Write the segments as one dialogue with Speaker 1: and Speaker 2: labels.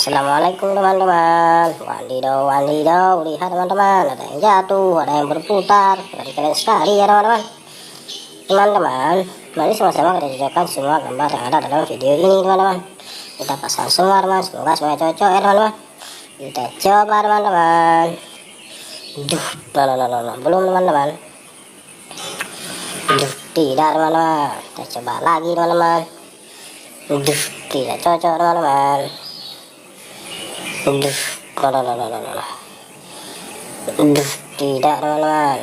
Speaker 1: Assalamualaikum teman-teman. Wadidaw, lihat teman-teman, ada yang jatuh, ada yang berputar. Dari keren sekali ya teman-teman. Mari sama-sama kita cocokkan semua gambar yang ada dalam video ini teman-teman. Kita pasang semua teman, semoga semuanya cocok ya teman-teman. Kita coba teman-teman. Belum teman-teman. Tidak teman-teman. Kita coba lagi teman-teman. Tidak cocok teman-teman. Tidak teman-teman.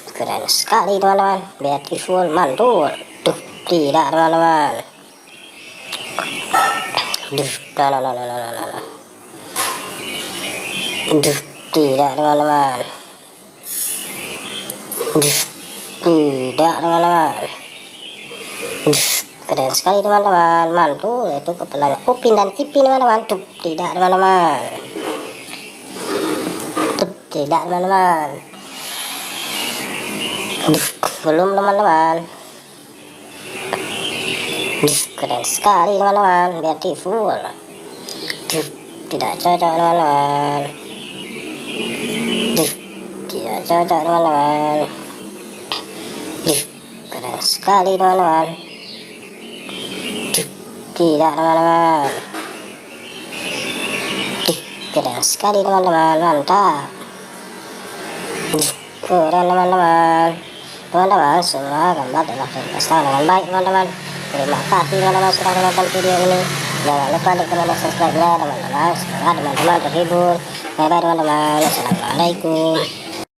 Speaker 1: Keren sekali teman-teman, beautiful, mantul. Tidak teman-teman. Tidak teman-teman. Tidak teman-teman. Keren sekali teman-teman, mantul. Itu kepala Upin dan Ipin teman-teman. Tidak teman-teman. Tidak teman-teman. Belum teman-teman. Keren sekali teman-teman, beautiful. Tidak cocok teman-teman. Tidak cocok teman-teman. Keren sekali teman-teman. Tidak teman-teman. Keren sekali teman-teman, mantap. Keren teman-teman. Teman-teman, semua gambar telah terpasang dengan baik teman-teman. Terima kasih teman-teman sudah menonton video ini. Jangan lupa like, comment, dan subscribe-nya teman-teman. Semoga teman-teman terhibur. Bye bye teman-teman. Assalamualaikum.